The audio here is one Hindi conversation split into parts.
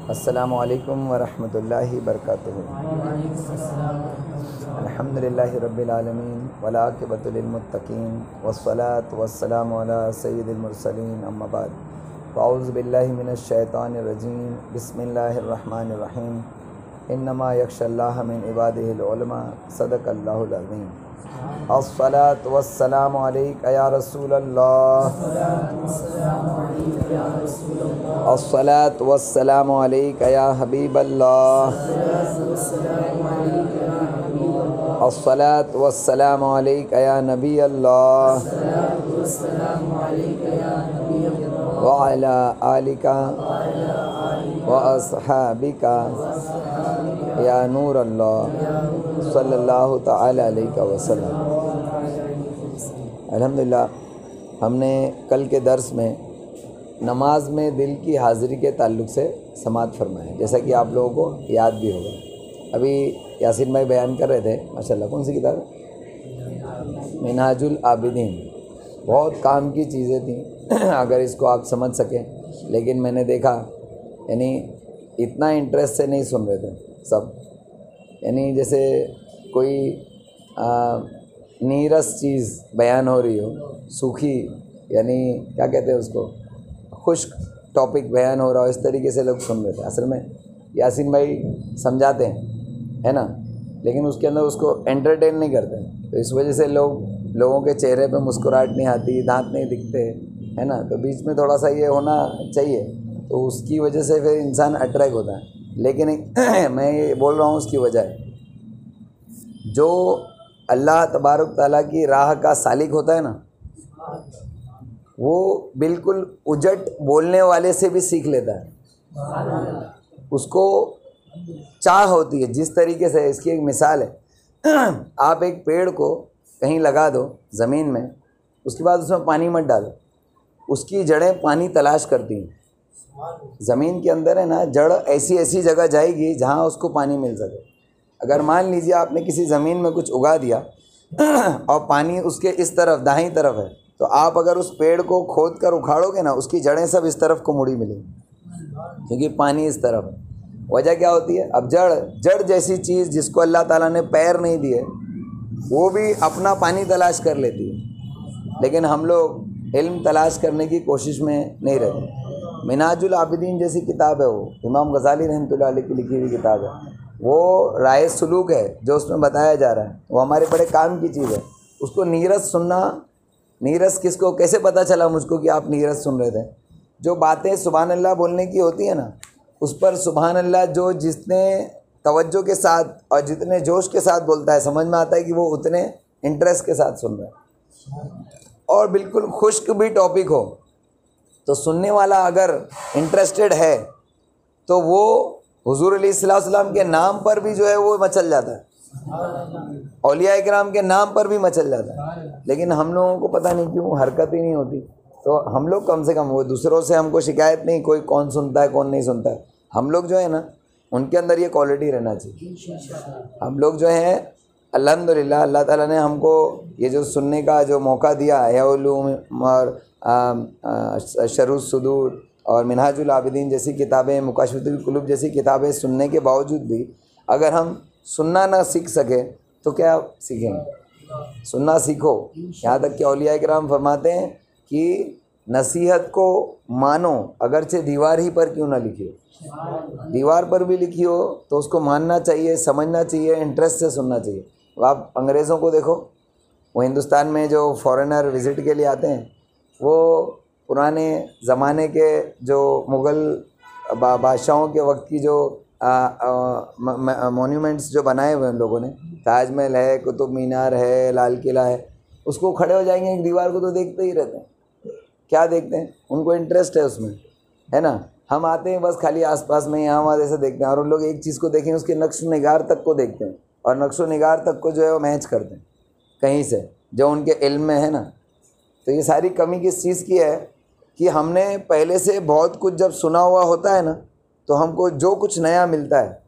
अस्सलामु अलैकुम वरहमतुल्लाहि वबरकातुहू। अल्हम्दुलिल्लाहि रब्बिल आलमीन वल आक़िबतु लिल मुत्तक़ीन वस्सलातु वस्सलामु अला सय्यिदिल मुरसलीन अम्मा बाद। अऊज़ु बिल्लाहि मिनश शैतानिर रजीम बिस्मिल्लाहिर रहमानिर रहीम। इन्नमा यख्शल्लाह मिन इबादिहिल उलमा सदक़ल्लाहुल अज़ीम। अस्सलातु वस्सलामु अलैका या रसूलल्लाह। अस्सलातु वस्सलामु अलैका या हबीबल्लाह। अस्सलातु वस्सलामु अलैका या नबी अल्लाह व अला आलिका व अस्हाबिका या नूर अल्लाह सल्लल्लाहु तआला अलैहि वसल्लम। अल्हम्दुलिल्लाह, हमने कल के दर्स में नमाज में दिल की हाज़िरी के ताल्लुक़ से समाअत फरमाया, जैसा कि आप लोगों को याद भी होगा। अभी यासीन भाई बयान कर रहे थे माशाल्लाह, कौन सी किताब? मिनहाजुल आबिदीन। बहुत काम की चीज़ें थी अगर इसको आप समझ सकें, लेकिन मैंने देखा यानी इतना इंटरेस्ट से नहीं सुन रहे थे सब, यानी जैसे कोई नीरस चीज़ बयान हो रही हो, सूखी, यानी क्या कहते हैं उसको, खुश्क टॉपिक बयान हो रहा हो, इस तरीके से लोग सुन रहे थे। असल में यासीन भाई समझाते हैं, है ना, लेकिन उसके अंदर उसको एंटरटेन नहीं करते हैं, तो इस वजह से लोगों के चेहरे पे मुस्कुराहट नहीं आती, दांत नहीं दिखते, है ना। तो बीच में थोड़ा सा ये होना चाहिए, तो उसकी वजह से फिर इंसान अट्रैक्ट होता है। लेकिन मैं ये बोल रहा हूँ, उसकी वजह है जो अल्लाह तबारक ताला की राह का सालिक होता है ना, वो बिल्कुल उजट बोलने वाले से भी सीख लेता है। उसको चाह होती है जिस तरीके से, इसकी एक मिसाल है आप एक पेड़ को कहीं लगा दो ज़मीन में, उसके बाद उसमें पानी मत डालो, उसकी जड़ें पानी तलाश करती हैं। ज़मीन के अंदर है ना, जड़ ऐसी ऐसी जगह जाएगी जहाँ उसको पानी मिल सके। अगर मान लीजिए आपने किसी ज़मीन में कुछ उगा दिया और पानी उसके इस तरफ दाहिनी तरफ है, तो आप अगर उस पेड़ को खोद कर उखाड़ोगे ना, उसकी जड़ें सब इस तरफ को मुड़ी मिलेंगी, क्योंकि पानी इस तरफ है। वजह क्या होती है? अब जड़ जैसी चीज़ जिसको अल्लाह ताला ने पैर नहीं दिए, वो भी अपना पानी तलाश कर लेती है। लेकिन हम लोग इल्म तलाश करने की कोशिश में नहीं रहते। मिनहाजुल आबिदीन जैसी किताब है, वो इमाम गज़ाली रहमतुल्लाह अलैह की लिखी हुई किताब है। वो राय सलूक है जो उसमें बताया जा रहा है, वो हमारे बड़े काम की चीज़ है। उसको नीरस सुनना, नीरस किसको, कैसे पता चला मुझको कि आप नीरस सुन रहे थे? जो बातें सुभान अल्लाह बोलने की होती है ना, उस पर सुभान अल्लाह जो जितने तवज्जो के साथ और जितने जोश के साथ बोलता है, समझ में आता है कि वो उतने इंटरेस्ट के साथ सुन रहा है। और बिल्कुल खुश्क भी टॉपिक हो तो सुनने वाला अगर इंटरेस्टेड है तो वो हुजूर अलैहिस्सलाम के नाम पर भी जो है वो मचल जाता है, औलिया इकराम के नाम पर भी मचल जाता है। लेकिन हम लोगों को पता नहीं क्यों हरकत ही नहीं होती। तो हम लोग कम से कम, वो दूसरों से हमको शिकायत नहीं, कोई कौन सुनता है कौन नहीं सुनता है, हम लोग जो है ना, उनके अंदर ये क्वालिटी रहना चाहिए। हम लोग जो हैं अल्हम्दुलिल्लाह, अल्लाह ताला ने हमको ये जो सुनने का जो मौका दिया है, उलूम और शरूस सुदूर और मिनहाजुल आबिदीन जैसी किताबें, मुकाशफतुल कुलूब जैसी किताबें सुनने के बावजूद भी अगर हम सुनना ना सीख सके तो क्या सीखेंगे? सुनना सीखो। यहाँ तक कि औलिया इकराम फरमाते हैं कि नसीहत को मानो, अगरचे दीवार ही पर क्यों ना लिखी हो, दीवार पर भी लिखी हो तो उसको मानना चाहिए, समझना चाहिए, इंटरेस्ट से सुनना चाहिए। आप अंग्रेज़ों को देखो, वो हिंदुस्तान में जो फॉरेनर विज़िट के लिए आते हैं, वो पुराने ज़माने के जो मुग़ल बादशाहों के वक्त की जो मोन्यूमेंट्स जो बनाए हुए हैं लोगों ने, ताजमहल है, कुतुब मीनार है, लाल किला है, उसको खड़े हो जाएंगे एक दीवार को तो देखते ही रहते हैं। क्या देखते हैं? उनको इंटरेस्ट है उसमें, है ना। हम आते हैं बस खाली आसपास में यहाँ वहाँ जैसे देखते हैं, और उन लोग एक चीज़ को देखें उसके नक्श निगार तक को देखते हैं, और नक्श निगार तक को जो है वो मैच करते हैं कहीं से जो उनके इल्म में है ना। तो ये सारी कमी किस चीज़ की है कि हमने पहले से बहुत कुछ जब सुना हुआ होता है ना, तो हमको जो कुछ नया मिलता है,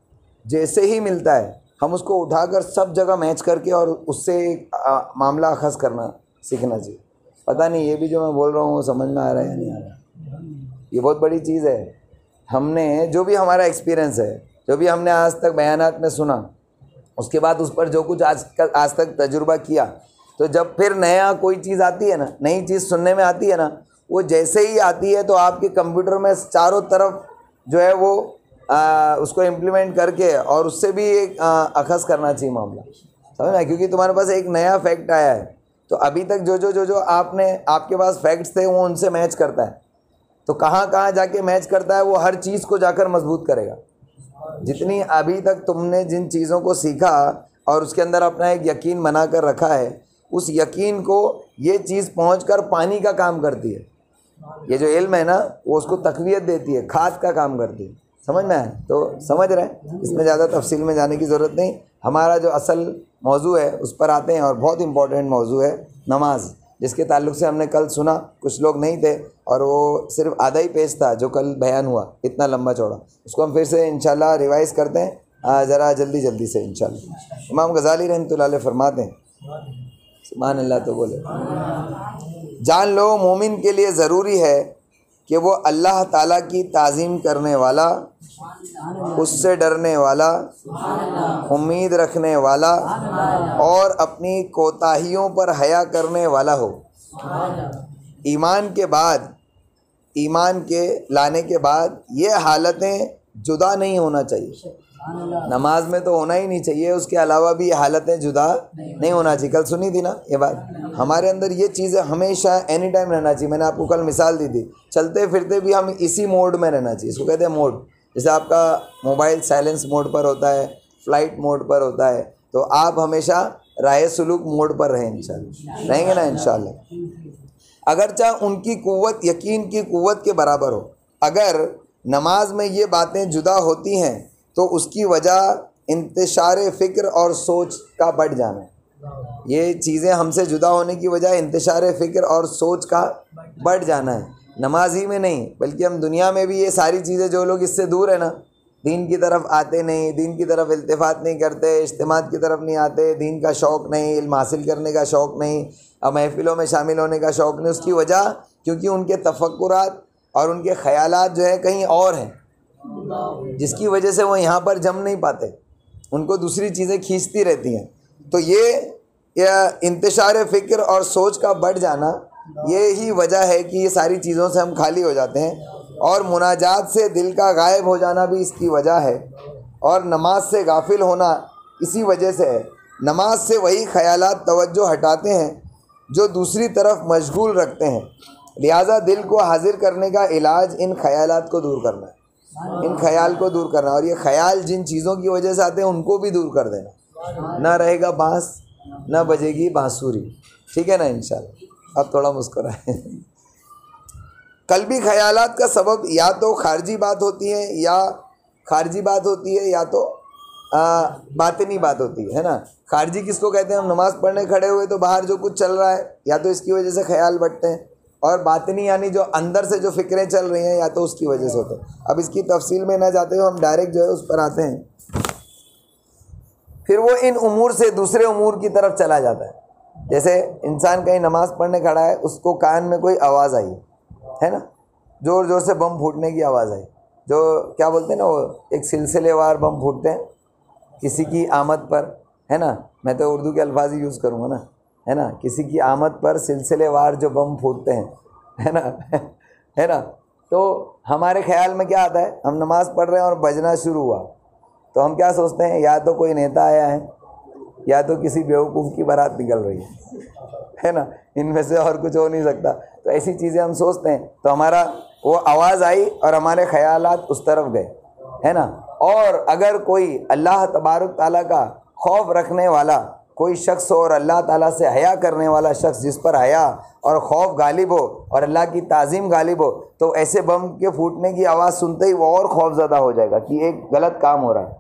जैसे ही मिलता है, हम उसको उठाकर सब जगह मैच करके और उससे मामला अखज़ करना सीखना चाहिए। पता नहीं ये भी जो मैं बोल रहा हूँ वो समझ में आ रहा है या नहीं आ रहा है? ये बहुत बड़ी चीज़ है। हमने जो भी हमारा एक्सपीरियंस है, जो भी हमने आज तक बयानात में सुना, उसके बाद उस पर जो कुछ आज तक तजुर्बा किया, तो जब फिर नया कोई चीज़ आती है ना, नई चीज़ सुनने में आती है ना, वो जैसे ही आती है तो आपके कंप्यूटर में चारों तरफ जो है वो उसको इम्प्लीमेंट करके और उससे भी एक अखज़ करना चाहिए मामला, समझ में? क्योंकि तुम्हारे पास एक नया फैक्ट आया है, तो अभी तक जो आपके पास फैक्ट्स थे वो उनसे मैच करता है, तो कहाँ कहाँ जाके मैच करता है, वो हर चीज़ को जाकर मजबूत करेगा। जितनी अभी तक तुमने जिन चीज़ों को सीखा और उसके अंदर अपना एक यकीन बना कर रखा है, उस यकीन को ये चीज़ पहुंचकर पानी का काम करती है। ये जो इल्म है ना, वो उसको तक़वियत देती है, खाद का काम करती है। समझ में आए? तो समझ रहे हैं, इसमें ज़्यादा तफसील में जाने की ज़रूरत नहीं। हमारा जो असल मौजू है उस पर आते हैं, और बहुत इंपॉर्टेंट मौजू है नमाज, जिसके ताल्लुक़ से हमने कल सुना, कुछ लोग नहीं थे और वो सिर्फ आधा ही पेज था जो कल बयान हुआ, इतना लंबा चौड़ा। उसको हम फिर से इंशाल्लाह रिवाइज़ करते हैं ज़रा जल्दी से इंशाल्लाह। इमाम गज़ाली रहमतुल्लाह अलैह फरमाते हैं, सुभान अल्लाह, तो बोले, जान लो मोमिन के लिए ज़रूरी है कि वो अल्लाह ताला की ताज़ीम करने वाला, उससे डरने वाला, उम्मीद रखने वाला और अपनी कोताहियों पर हया करने वाला हो। ईमान के लाने के बाद ये हालतें जुदा नहीं होना चाहिए। नमाज में तो होना ही नहीं चाहिए, उसके अलावा भी ये हालतें जुदा नहीं होना चाहिए। कल सुनी थी ना ये बात, हमारे अंदर ये चीज़ें हमेशा एनी टाइम रहना चाहिए। मैंने आपको कल मिसाल दी थी, चलते फिरते भी हम इसी मोड में रहना चाहिए। इसको कहते हैं मोड। जैसे आपका मोबाइल साइलेंस मोड पर होता है, फ्लाइट मोड पर होता है, तो आप हमेशा राय सुलूक मोड पर रहें, इंशाल्लाह रहेंगे ना इंशाल्लाह। अगरचा उनकी कुव्वत यकीन की कुव्वत के बराबर हो, अगर नमाज में ये बातें जुदा होती हैं तो उसकी वजह इंतशार फ़िक्र और सोच का बढ़ जाना है। ये चीज़ें हमसे जुदा होने की वजह इंतशार फ़िक्र और सोच का बढ़ जाना है। नमाज ही में नहीं, बल्कि हम दुनिया में भी ये सारी चीज़ें, जो लोग इससे दूर है ना, दीन की तरफ आते नहीं, दीन की तरफ इल्तिफ़ात नहीं करते, इज्तिमात की तरफ नहीं आते, दीन का शौक़ नहीं, इल्म हासिल करने का शौक़ नहीं, महफ़िलों में शामिल होने का शौक़ नहीं, उसकी वजह क्योंकि उनके तफक्कुरात और उनके ख़यालात जो है कहीं और हैं, जिसकी वजह से वो यहाँ पर जम नहीं पाते, उनको दूसरी चीज़ें खींचती रहती हैं। तो ये इंतशार फ़िक्र और सोच का बढ़ जाना, ये ही वजह है कि ये सारी चीज़ों से हम खाली हो जाते हैं। और मुनाजात से दिल का गायब हो जाना भी इसकी वजह है, और नमाज से गाफिल होना इसी वजह से है। नमाज से वही ख़यालात तवज्जो हटाते हैं जो दूसरी तरफ मशगूल रखते हैं। लिहाजा दिल को हाजिर करने का इलाज इन ख़यालात को दूर करना है, इन ख्याल को दूर करना। और ये ख्याल जिन चीज़ों की वजह से आते हैं उनको भी दूर कर देना। ना रहेगा बांस, ना बजेगी बांसुरी, ठीक है ना इंशाल्लाह। अब थोड़ा मुस्कुराए। कल्बी ख्यालात का सबब या तो खारजी बात होती है, या तो बातिनी बात होती है ना। खारजी किसको कहते हैं? हम नमाज़ पढ़ने खड़े हुए तो बाहर जो कुछ चल रहा है, या तो इसकी वजह से ख्याल बढ़ते हैं, और बातिनी यानी जो अंदर से जो फ़िक्रें चल रही हैं, या तो उसकी वजह से होते हैं। अब इसकी तफसील में ना जाते हुए हम डायरेक्ट जो है उस पर आते हैं। फिर वो इन उमूर से दूसरे उमूर की तरफ चला जाता है। जैसे इंसान कहीं नमाज़ पढ़ने खड़ा है, उसको कान में कोई आवाज़ आई है ना, ज़ोर ज़ोर से बम फूटने की आवाज़ आई, जो क्या बोलते हैं ना, वो एक सिलसिलेवार बम फूटते हैं किसी की आमद पर, है ना। मैं तो उर्दू के अल्फाज ही यूज़ करूँगा ना, है ना। किसी की आमद पर सिलसिलेवार जो बम फूटते हैं, है ना, है ना। तो हमारे ख्याल में क्या आता है, हम नमाज़ पढ़ रहे हैं और बजना शुरू हुआ, तो हम क्या सोचते हैं, या तो कोई नेता आया है, या तो किसी बेवकूफ़ की बारात निकल रही है ना, इनमें से और कुछ हो नहीं सकता। तो ऐसी चीज़ें हम सोचते हैं, तो हमारा वो आवाज़ आई और हमारे ख़यालात उस तरफ गए, है ना। और अगर कोई अल्लाह तबारक ताला का खौफ रखने वाला कोई शख्स हो और अल्लाह ताला से हया करने वाला शख्स, जिस पर हया और खौफ गालिब हो और अल्लाह की ताज़ीम गालिब हो, तो ऐसे बम के फूटने की आवाज़ सुनते ही वो और खौफज़दा हो जाएगा कि एक गलत काम हो रहा है,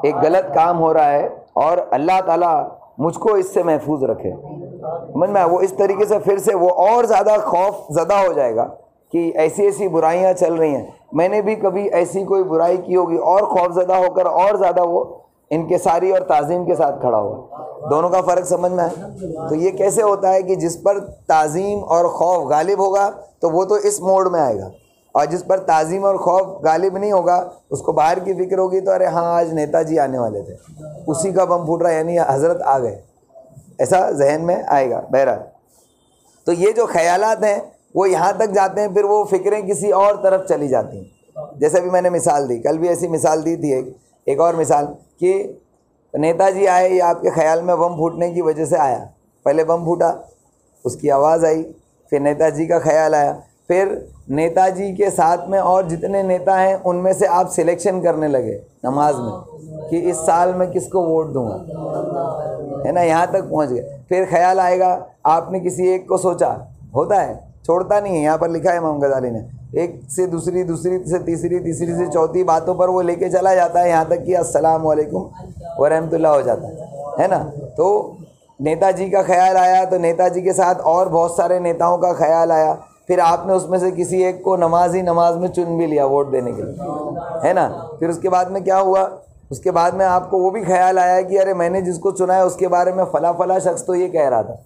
एक गलत काम हो रहा है, और अल्लाह ताला मुझको इससे महफूज रखे। समझ में? वो इस तरीके से फिर से वो और ज़्यादा खौफ ज़दा हो जाएगा कि ऐसी ऐसी बुराइयां चल रही हैं, मैंने भी कभी ऐसी कोई बुराई की होगी, और खौफज़दा होकर और ज़्यादा वो इनकिसारी और ताज़ीम के साथ खड़ा हुआ। दोनों का फ़र्क समझ में आए? तो ये कैसे होता है कि जिस पर ताज़ीम और खौफ गालिब होगा तो वो तो इस मोड में आएगा, और जिस पर ताज़ीम और खौफ गालिब नहीं होगा उसको बाहर की फिक्र होगी, तो अरे हाँ आज नेताजी आने वाले थे, उसी का बम फूट रहा है, यानी हज़रत आ गए, ऐसा जहन में आएगा। बहरहाल तो ये जो ख्यालात हैं वो यहाँ तक जाते हैं, फिर वो फ़िक्रें किसी और तरफ चली जाती हैं। जैसे भी मैंने मिसाल दी, कल भी ऐसी मिसाल दी थी एक और मिसाल कि नेताजी आए, ये आपके ख्याल में बम फूटने की वजह से आया। पहले बम फूटा, उसकी आवाज़ आई, फिर नेताजी का ख्याल आया, फिर नेताजी के साथ में और जितने नेता हैं उनमें से आप सिलेक्शन करने लगे नमाज में कि इस साल मैं किसको वोट दूंगा, है ना, यहाँ तक पहुँच गए। फिर ख्याल आएगा, आपने किसी एक को सोचा, होता है, छोड़ता नहीं है, यहाँ पर लिखा है इमाम गजाली ने, एक से दूसरी, दूसरी से तीसरी, तीसरी से चौथी बातों पर वो लेके चला जाता है, यहाँ तक कि अस्सलाम वालेकुम व रहमतुल्लाह हो जाता है ना। तो नेताजी का ख्याल आया, तो नेताजी के साथ और बहुत सारे नेताओं का ख्याल आया, फिर आपने उसमें से किसी एक को नमाज में चुन भी लिया वोट देने के लिए, है ना। फिर उसके बाद में क्या हुआ, उसके बाद में आपको वो भी ख्याल आया कि अरे मैंने जिसको चुना है उसके बारे में फ़ला फ़ला शख्स तो ये कह रहा था,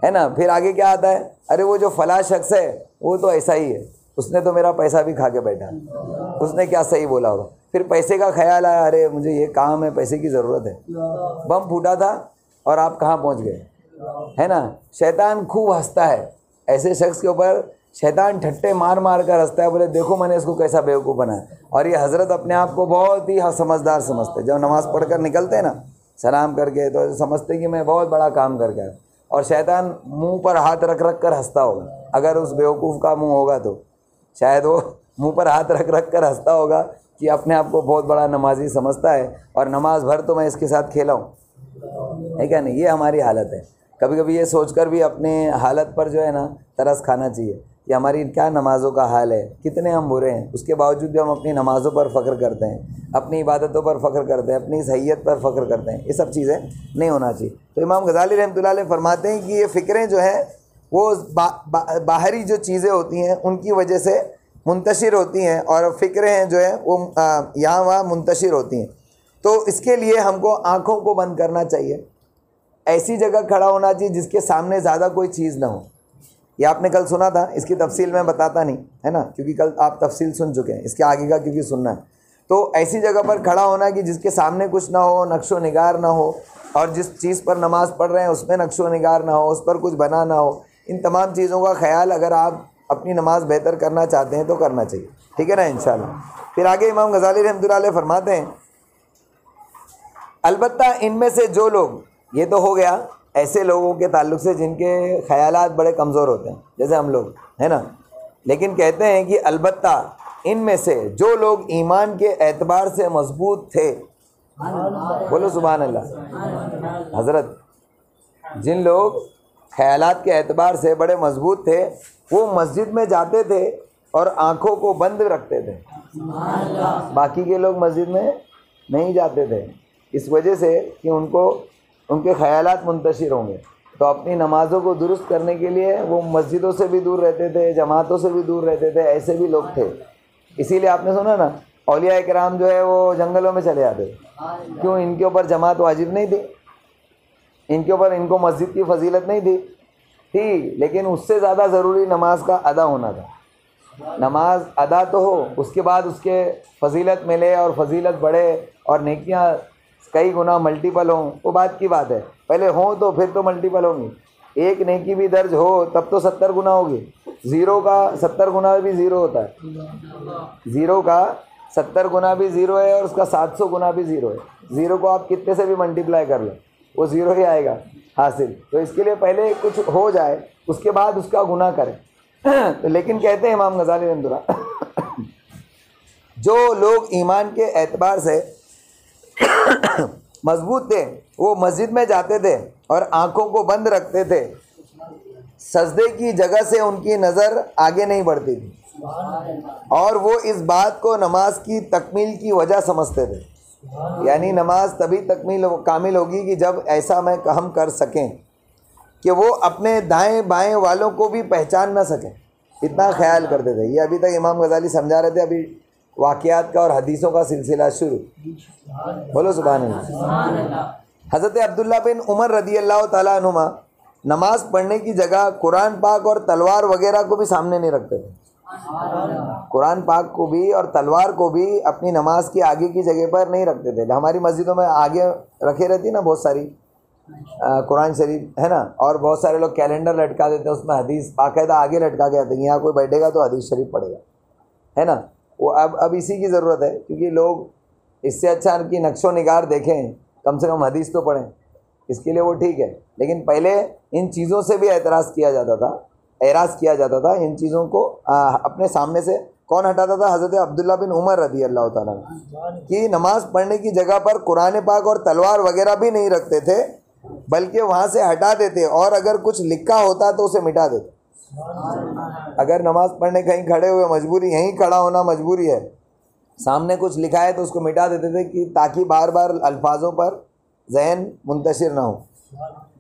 है ना। फिर आगे क्या आता है, अरे वो जो फ़ला शख्स है वो तो ऐसा ही है, उसने तो मेरा पैसा भी खा के बैठा, उसने क्या सही बोला होगा। फिर पैसे का ख्याल आया, अरे मुझे ये काम है, पैसे की ज़रूरत है, बम फूटा था और आप कहाँ पहुँच गए, है ना। शैतान खूब हंसता है, ऐसे शख्स के ऊपर शैतान ठट्टे मार मार कर हंसता है, बोले देखो मैंने इसको कैसा बेवकूफ़ बनाया। और ये हज़रत अपने आप को बहुत ही समझदार समझते, जब नमाज़ पढ़ कर निकलते हैं ना सलाम करके, तो समझते कि मैं बहुत बड़ा काम करके आया। और शैतान मुंह पर हाथ रख रख कर हंसता होगा, अगर उस बेवकूफ़ का मुंह होगा तो शायद वो मुंह पर हाथ रख रख कर हंसता होगा कि अपने आप को बहुत बड़ा नमाजी समझता है और नमाज भर तो मैं इसके साथ खेला हूँ, है क्या नहीं। ये हमारी हालत है। कभी कभी ये सोचकर भी अपने हालत पर जो है ना तरस खाना चाहिए कि हमारी क्या नमाज़ों का हाल है, कितने हम बुरे हैं, उसके बावजूद भी हम अपनी नमाज़ों पर फ़ख्र करते हैं, अपनी इबादतों पर फ़ख्र करते हैं, अपनी सहीयत पर फ़ख्र करते हैं। ये सब चीज़ें नहीं होना चाहिए। तो इमाम गज़ाली रहमतुल्लाह अलैह फरमाते हैं कि ये फ़िक्रें जो हैं वो बाहरी जो चीज़ें होती हैं उनकी वजह से मुंतशिर होती हैं, और फ़िक्रें हैं जो है वो यहाँ वहाँ मुंतशिर होती हैं। तो इसके लिए हमको आँखों को बंद करना चाहिए, ऐसी जगह खड़ा होना चाहिए जिसके सामने ज़्यादा कोई चीज़ ना हो। ये आपने कल सुना था, इसकी तफसील मैं बताता नहीं, है ना, क्योंकि कल आप तफसील सुन चुके हैं, इसके आगे का क्योंकि सुनना है। तो ऐसी जगह पर खड़ा होना कि जिसके सामने कुछ ना हो, नक्शो निगार ना हो, और जिस चीज़ पर नमाज़ पढ़ रहे हैं उसमें नक्शो निगार ना हो, उस पर कुछ बना ना हो। इन तमाम चीज़ों का ख्याल अगर आप अपनी नमाज बेहतर करना चाहते हैं तो करना चाहिए, ठीक है ना, इंशाल्लाह। फिर आगे इमाम गज़ाली रहमतुल्लाह अलैह फरमाते हैं, अलबत्ता इनमें से जो लोग, ये तो हो गया ऐसे लोगों के ताल्लुक़ से जिनके ख़यालात बड़े कमज़ोर होते हैं जैसे हम लोग, है ना। लेकिन कहते हैं कि अलबत्ता इनमें से जो लोग ईमान के एतबार से मजबूत थे, बोलो सुभान अल्लाह। हज़रत जिन लोग ख़यालात के एतबार से बड़े मजबूत थे वो मस्जिद में जाते थे और आँखों को बंद रखते थे, बाकी के लोग मस्जिद में नहीं जाते थे, इस वजह से कि उनके ख़यालात मुंतशिर होंगे। तो अपनी नमाज़ों को दुरुस्त करने के लिए वो मस्जिदों से भी दूर रहते थे, जमातों से भी दूर रहते थे, ऐसे भी लोग थे। इसीलिए आपने सुना ना, औलिया इकराम जो है वो जंगलों में चले जाते। क्यों? इनके ऊपर जमात वाजिब नहीं थी, इनके ऊपर इनको मस्जिद की फजीलत नहीं थी, लेकिन उससे ज़्यादा ज़रूरी नमाज का अदा होना था। नमाज अदा तो हो, उसके बाद उसके फजीलत मिले और फजीलत बढ़े और नेकियां कई गुना मल्टीपल हों, वो बात की बात है। पहले हों तो फिर तो मल्टीपल होंगी। एक नेकी भी दर्ज हो तब तो 70 गुना होगी। ज़ीरो का 70 गुना भी ज़ीरो होता है, ज़ीरो का 70 गुना भी ज़ीरो है और उसका 700 गुना भी ज़ीरो है। ज़ीरो को आप कितने से भी मल्टीप्लाई कर लो वो ज़ीरो ही आएगा हासिल। तो इसके लिए पहले कुछ हो जाए उसके बाद उसका गुना करें। तो लेकिन कहते हैं इमाम गज़ाली रहमतुल्लाह, जो लोग ईमान के एतबार से मजबूत थे वो मस्जिद में जाते थे और आँखों को बंद रखते थे, सजदे की जगह से उनकी नज़र आगे नहीं बढ़ती थी और वो इस बात को नमाज की तकमील की वजह समझते थे। यानी नमाज तभी कामिल होगी कि जब ऐसा हम कर सकें कि वो अपने दाएं बाएं वालों को भी पहचान ना सकें, इतना ख्याल करते थे। ये अभी तक इमाम गज़ाली समझा रहे थे, अभी वाक़ियात का और हदीसों का सिलसिला शुरू। बोलो सुभान अल्लाह। हज़रत अब्दुल्ला बिन उमर रदी अल्लाह ताला अन्हुमा नमाज पढ़ने की जगह कुरान पाक और तलवार वगैरह को भी सामने नहीं रखते थे। कुरान पाक को भी और तलवार को भी अपनी नमाज की आगे की जगह पर नहीं रखते थे। हमारी मस्जिदों में आगे रखे रहती ना बहुत सारी कुरान शरीफ, है ना, और बहुत सारे लोग कैलेंडर लटका देते हैं, उसमें हदीस बाकायदा आगे लटका के आते हैं, यहाँ कोई बैठेगा तो हदीस शरीफ पढ़ेगा, है ना। वो अब इसी की ज़रूरत है, क्योंकि लोग इससे अच्छा कि नक्शो निगार देखें, कम से कम हदीस तो पढ़ें, इसके लिए वो ठीक है। लेकिन पहले इन चीज़ों से भी एतराज़ किया जाता था, एराज़ किया जाता था। इन चीज़ों को अपने सामने से कौन हटाता था? हज़रत अब्दुल्ला बिन उमर रज़ी अल्लाह ताला कि नमाज़ पढ़ने की जगह पर कुरान पाक और तलवार वगैरह भी नहीं रखते थे, बल्कि वहाँ से हटा देते, और अगर कुछ लिखा होता तो उसे मिटा देते। अगर नमाज़ पढ़ने कहीं खड़े हुए, मजबूरी यहीं खड़ा होना मजबूरी है, सामने कुछ लिखा है तो उसको मिटा देते थे, कि ताकि बार बार अल्फाजों पर जहन मुंतशिर ना हो।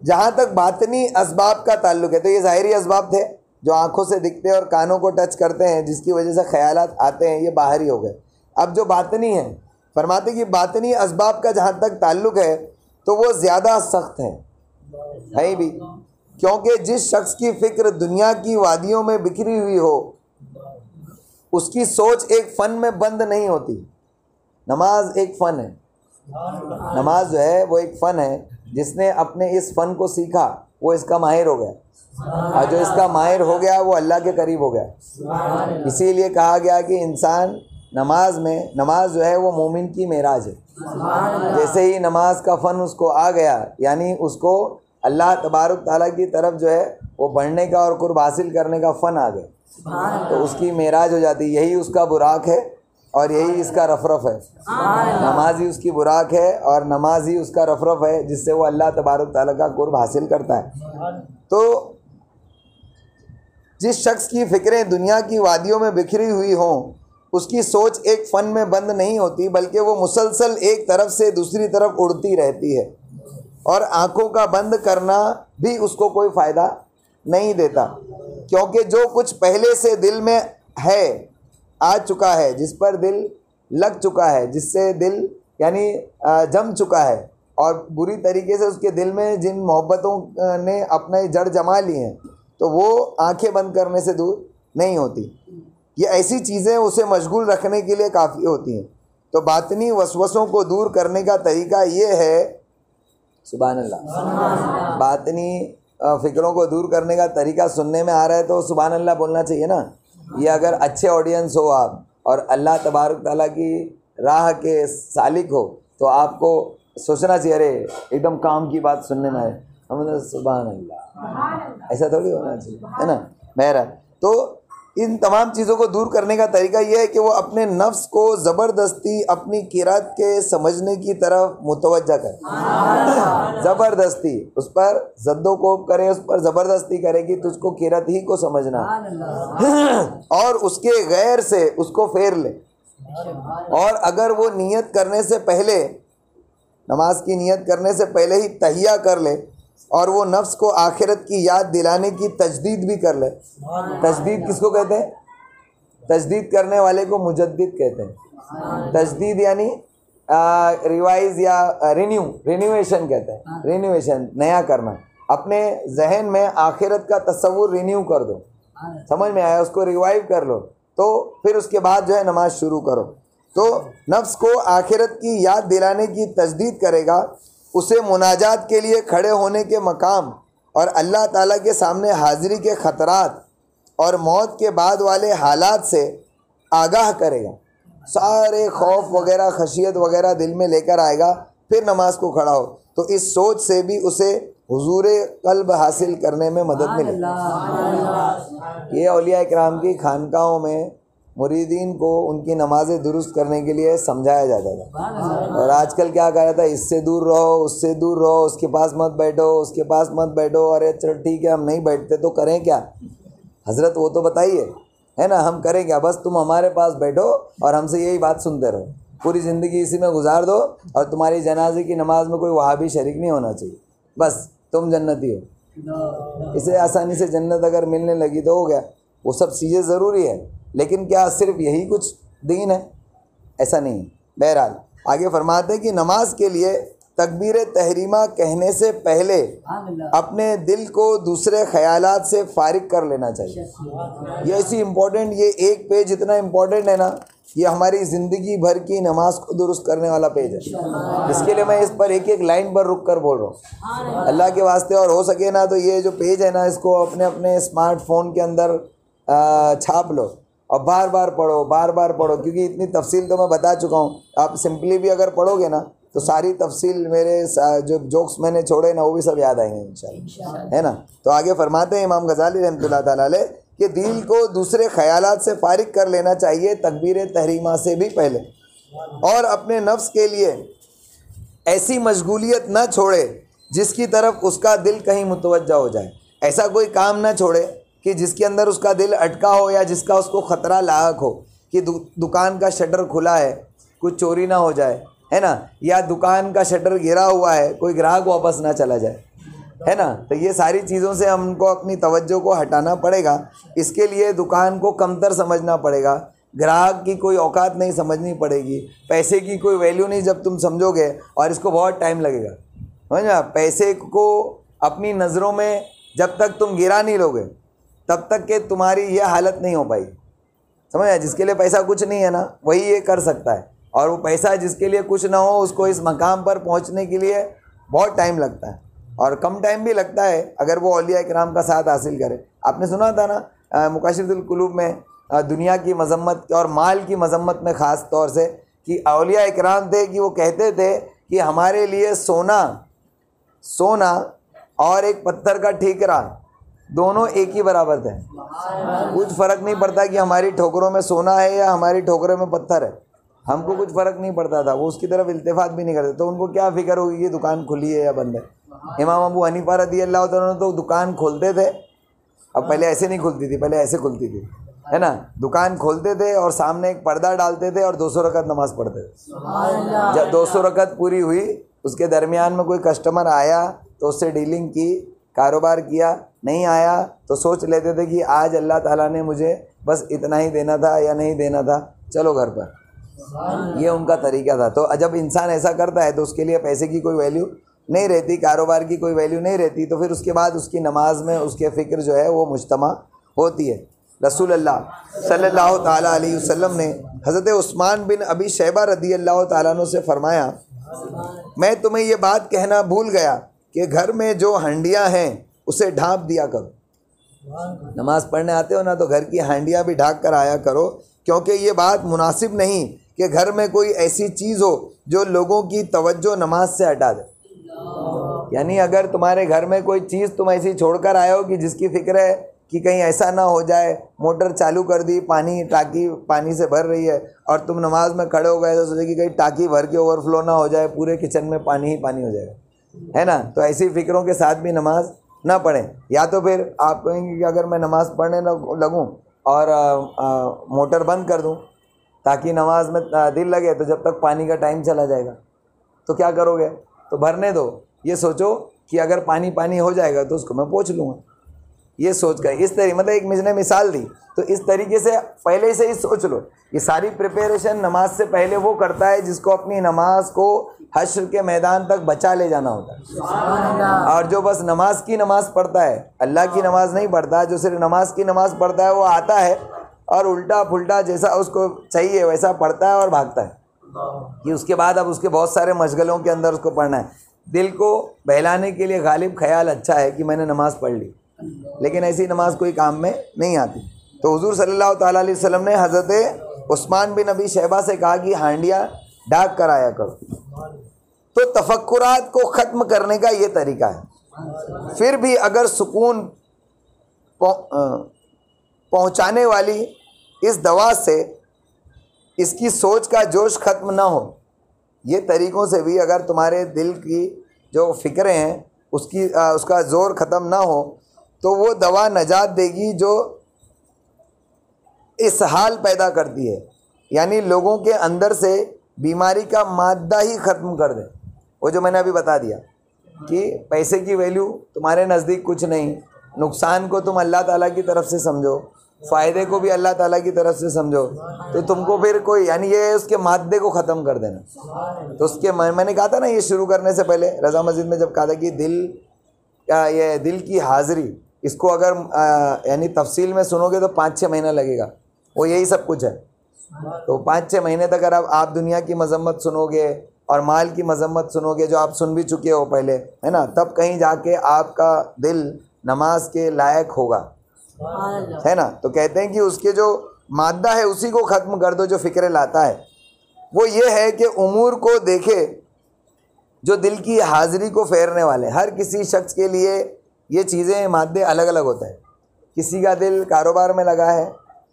जहाँ तक बातनी असबाब का ताल्लुक है, तो ये ज़ाहिरी असबाब थे जो आँखों से दिखते हैं और कानों को टच करते हैं, जिसकी वजह से ख्यालात आते हैं, ये बाहरी हो गए। अब जो बातनी है, फरमाते कि बातनी असबाब का जहाँ तक ताल्लुक है तो वो ज़्यादा सख्त है भी, क्योंकि जिस शख्स की फ़िक्र दुनिया की वादियों में बिखरी हुई हो, उसकी सोच एक फ़न में बंद नहीं होती। नमाज एक फ़न है, नमाज जो है वो एक फ़न है। जिसने अपने इस फ़न को सीखा वो इसका माहिर हो गया, और जो इसका माहिर हो गया वो अल्लाह के करीब हो गया। इसीलिए कहा गया कि इंसान नमाज जो है वो मोमिन की मेराज है। जैसे ही नमाज का फ़न उसको आ गया, यानी उसको अल्लाह तबारक ताला की तरफ जो है वो बढ़ने का और कुर्ब हासिल करने का फ़न आ गया, तो उसकी मेराज हो जाती। यही उसका बुराक है और यही इसका रफरफ है। नमाज ही उसकी बुराक है और नमाज ही उसका रफरफ है, जिससे वो अल्लाह तबारक ताला का कुर्ब हासिल करता है। तो जिस शख्स की फ़िक्रें दुनिया की वादियों में बिखरी हुई हों, उसकी सोच एक फ़न में बंद नहीं होती, बल्कि वो मुसलसल एक तरफ से दूसरी तरफ उड़ती रहती है, और आँखों का बंद करना भी उसको कोई फ़ायदा नहीं देता, क्योंकि जो कुछ पहले से दिल में है, आ चुका है, जिस पर दिल लग चुका है, जिससे दिल यानी जम चुका है, और बुरी तरीके से उसके दिल में जिन मोहब्बतों ने अपने जड़ जमा ली हैं, तो वो आंखें बंद करने से दूर नहीं होती। ये ऐसी चीज़ें उसे मशगूल रखने के लिए काफ़ी होती हैं। तो बातनी वसवसों को दूर करने का तरीका ये है, सुभान अल्लाह, बातनी फ़िक्रों को दूर करने का तरीका सुनने में आ रहा है तो सुभान अल्लाह बोलना चाहिए ना। ये अगर अच्छे ऑडियंस हो आप और अल्लाह तबारक ताला की राह के सालिक हो, तो आपको सोचना चाहिए, अरे एकदम काम की बात सुनने में आए, हम सुभान अल्लाह, ऐसा थोड़ी होना चाहिए, है ना। बहरहाल, तो इन तमाम चीज़ों को दूर करने का तरीका यह है कि वो अपने नफ्स को ज़बरदस्ती अपनी किरात के समझने की तरफ मुतवज्जा करे। ज़बरदस्ती उस पर जद्दोकोब करे, उस पर ज़बरदस्ती करे कि तुझको किरात ही को समझना, और उसके गैर से उसको फेर ले। और अगर वो नियत करने से पहले, नमाज की नियत करने से पहले ही तहिया कर ले, और वो नफ्स को आखिरत की याद दिलाने की तजदीद भी कर ले। तजदीद किसको कहते हैं? तजदीद करने वाले को मुजद्दिद कहते हैं। तजदीद यानी रिवाइज या रिन्यूएशन कहते हैं। रिन्यूएशन, नया करना। अपने जहन में आखिरत का तस्वुर रिन्यू कर दो, समझ में आया, उसको रिवाइव कर लो, तो फिर उसके बाद जो है नमाज शुरू करो। तो नफ्स को आखिरत की याद दिलाने की तजदीद करेगा, उसे मुनाजात के लिए खड़े होने के मकाम और अल्लाह ताला के सामने हाज़िरी के ख़तरात और मौत के बाद वाले हालात से आगाह करेगा। सारे खौफ वगैरह, खशियत वगैरह दिल में लेकर आएगा, फिर नमाज को खड़ा हो, तो इस सोच से भी उसे हुजूरे कल्ब हासिल करने में मदद मिलेगी। ये औलिया इकराम की खानकाहों में मुरीदीन को उनकी नमाज़ें दुरुस्त करने के लिए समझाया जाता था। और आजकल क्या कहा जाता है, इससे दूर रहो, उससे दूर रहो, उसके पास मत बैठो, उसके पास मत बैठो। अरे चलो ठीक है, हम नहीं बैठते तो करें क्या हज़रत, वो तो बताइए, है ना, हम करें क्या? बस तुम हमारे पास बैठो और हमसे यही बात सुनते रहो, पूरी ज़िंदगी इसी में गुजार दो, और तुम्हारी जनाजे की नमाज में कोई वहाबी शरीक नहीं होना चाहिए, बस तुम जन्नती हो। इसे आसानी से जन्नत अगर मिलने लगी तो हो गया। वो सब चीज़ें ज़रूरी है, लेकिन क्या सिर्फ यही कुछ दीन है? ऐसा नहीं। बहरहाल आगे फरमाते हैं कि नमाज के लिए तकबीर तहरीमा कहने से पहले अपने दिल को दूसरे ख्यालात से फारिग कर लेना चाहिए। ये ऐसी इम्पोर्टेंट, ये एक पेज इतना इम्पोर्टेंट है ना, ये हमारी ज़िंदगी भर की नमाज को दुरुस्त करने वाला पेज है। इसके लिए मैं इस पर एक एक लाइन पर रुक कर बोल रहा हूँ अल्लाह के वास्ते। और हो सके ना तो ये जो पेज है ना, इसको अपने अपने स्मार्टफोन के अंदर छाप लो और बार बार पढ़ो, क्योंकि इतनी तफसील तो मैं बता चुका हूँ। आप सिंपली भी अगर पढ़ोगे ना तो सारी तफसील मेरे जो जोक्स मैंने छोड़े ना वो भी सब याद आएंगे इंशाल्लाह, है ना। तो आगे फरमाते हैं इमाम गज़ाली रहमतुल्लाह ताला अलैह कि दिल को दूसरे ख्यालात से फारिग कर लेना चाहिए तकबीर तहरीमा से भी पहले, और अपने नफ्स के लिए ऐसी मशगूलियत न छोड़े जिसकी तरफ उसका दिल कहीं मुतवज्जा हो जाए। ऐसा कोई काम न छोड़े कि जिसके अंदर उसका दिल अटका हो या जिसका उसको ख़तरा लायक हो कि दुकान का शटर खुला है, कुछ चोरी ना हो जाए, है ना, या दुकान का शटर गिरा हुआ है, कोई ग्राहक वापस ना चला जाए, है ना। तो ये सारी चीज़ों से हमको अपनी तवज्जो को हटाना पड़ेगा। इसके लिए दुकान को कमतर समझना पड़ेगा, ग्राहक की कोई औकात नहीं समझनी पड़ेगी, पैसे की कोई वैल्यू नहीं जब तुम समझोगे, और इसको बहुत टाइम लगेगा, समझ ना। पैसे को अपनी नज़रों में जब तक तुम गिरा नहीं लोगे तब तक के तुम्हारी ये हालत नहीं हो पाई, समझ। जिसके लिए पैसा कुछ नहीं है ना वही ये कर सकता है, और वो पैसा जिसके लिए कुछ ना हो उसको इस मकाम पर पहुंचने के लिए बहुत टाइम लगता है, और कम टाइम भी लगता है अगर वो औलिया इकराम का साथ हासिल करे। आपने सुना था ना मुकाशिफुल कुलूब में दुनिया की मजम्मत और माल की मजम्मत में ख़ास तौर से कि औलिया इकराम थे कि वो कहते थे कि हमारे लिए सोना और एक पत्थर का ठीकरा दोनों एक ही बराबर थे। कुछ फ़र्क नहीं पड़ता कि हमारी ठोकरों में सोना है या हमारी ठोकरों में पत्थर है, हमको कुछ फ़र्क नहीं पड़ता था। वो उसकी तरफ इल्तिफात भी नहीं करते, तो उनको क्या फ़िक्र होगी कि दुकान खुली है या बंद है। इमाम अबू हनीफा रज़ी अल्लाह तआला तो दुकान खोलते थे, अब पहले ऐसे नहीं खुलती थी, पहले ऐसे खुलती थी, है ना। दुकान खोलते थे और सामने एक पर्दा डालते थे और 200 रकत नमाज़ पढ़ते थे। जब 200 रकत पूरी हुई उसके दरमियान में कोई कस्टमर आया तो उससे डीलिंग की, कारोबार किया, नहीं आया तो सोच लेते थे कि आज अल्लाह ताला ने मुझे बस इतना ही देना था या नहीं देना था, चलो घर पर। ये उनका तरीका था। तो जब इंसान ऐसा करता है तो उसके लिए पैसे की कोई वैल्यू नहीं रहती, कारोबार की कोई वैल्यू नहीं रहती, तो फिर उसके बाद उसकी नमाज में उसके फ़िक्र जो है वो मुज्तमा होती है। रसूलुल्लाह सल्लल्लाहु ताला अलैहि वसल्लम ने हज़रत उस्मान बिन अबी शैबा रदी अल्लाह ताला अन्हु से फरमाया, मैं तुम्हें ये बात कहना भूल गया कि घर में जो हांडियाँ हैं उसे ढाँप दिया करो। नमाज़ पढ़ने आते हो ना तो घर की हांडियाँ भी ढाँक कर आया करो, क्योंकि ये बात मुनासिब नहीं कि घर में कोई ऐसी चीज़ हो जो लोगों की तवज्जो नमाज से हटा दे। यानी अगर तुम्हारे घर में कोई चीज़ तुम ऐसी छोड़कर आए हो कि जिसकी फ़िक्र है कि कहीं ऐसा ना हो जाए, मोटर चालू कर दी, टाँकी पानी से भर रही है और तुम नमाज में खड़े हो गए तो सोचे कि कहीं टाँकी भर के ओवरफ्लो ना हो जाए, पूरे किचन में पानी ही पानी हो जाएगा, है ना। तो ऐसी फ़िक्रों के साथ भी नमाज ना पढ़ें। या तो फिर आप कहेंगे कि अगर मैं नमाज़ पढ़ने लगूँ और मोटर बंद कर दूँ ताकि नमाज में दिल लगे, तो जब तक पानी का टाइम चला जाएगा तो क्या करोगे, तो भरने दो। ये सोचो कि अगर पानी पानी हो जाएगा तो उसको मैं पोंछ लूँगा, ये सोच कर इस तरीके, मतलब एक मैंने मिसाल दी, तो इस तरीके से पहले से ही सोच लो। ये सारी प्रिपरेशन नमाज से पहले वो करता है जिसको अपनी नमाज को हश्र के मैदान तक बचा ले जाना होता है। और जो बस नमाज की नमाज पढ़ता है, अल्लाह की नमाज नहीं पढ़ता, जो सिर्फ नमाज की नमाज पढ़ता है, वो आता है और उल्टा पुल्टा जैसा उसको चाहिए वैसा पढ़ता है और भागता है कि उसके बाद अब उसके बहुत सारे मशगलों के अंदर उसको पढ़ना है। दिल को बहलाने के लिए गालिब ख्याल अच्छा है कि मैंने नमाज़ पढ़ ली, लेकिन ऐसी नमाज कोई काम में नहीं आती। तो हुजूर सल्लल्लाहु ताला अलैहि वसल्लम ने हज़रत उस्मान बिन अबी शैबा से कहा कि हांडियाँ ढाक कर आया करो। तो तफक्कुरात को ख़त्म करने का ये तरीका है। फिर भी अगर सुकून पहुँचाने वाली इस दवा से इसकी सोच का जोश ख़त्म ना हो, ये तरीक़ों से भी अगर तुम्हारे दिल की जो फ़िक्रें हैं उसका ज़ोर ख़त्म ना हो, तो वो दवा नजात देगी जो इसहाल पैदा करती है, यानी लोगों के अंदर से बीमारी का मादा ही ख़त्म कर दे। वो जो मैंने अभी बता दिया कि पैसे की वैल्यू तुम्हारे नज़दीक कुछ नहीं, नुकसान को तुम अल्लाह ताला की तरफ से समझो, फ़ायदे को भी अल्लाह ताला की तरफ से समझो, तो तुमको फिर कोई यानी ये उसके मादे को ख़त्म कर देना। तो उसके मैंने कहा था ना ये शुरू करने से पहले रज़ा मस्जिद में जब कहा था कि दिल या ये दिल की हाज़िरी, इसको अगर यानी तफसील में सुनोगे तो 5-6 महीना लगेगा, वो यही सब कुछ है। तो 5-6 महीने तक अगर आप दुनिया की मजम्मत सुनोगे और माल की मजम्मत सुनोगे, जो आप सुन भी चुके हो पहले, है ना, तब कहीं जाके आपका दिल नमाज के लायक होगा, है ना। तो कहते हैं कि उसके जो मादा है उसी को ख़त्म कर दो जो फ़िक्र लाता है। वो ये है कि उमूर को देखे जो दिल की हाज़िरी को फेरने वाले। हर किसी शख्स के लिए ये चीज़ें मादे अलग अलग होता है। किसी का दिल कारोबार में लगा है,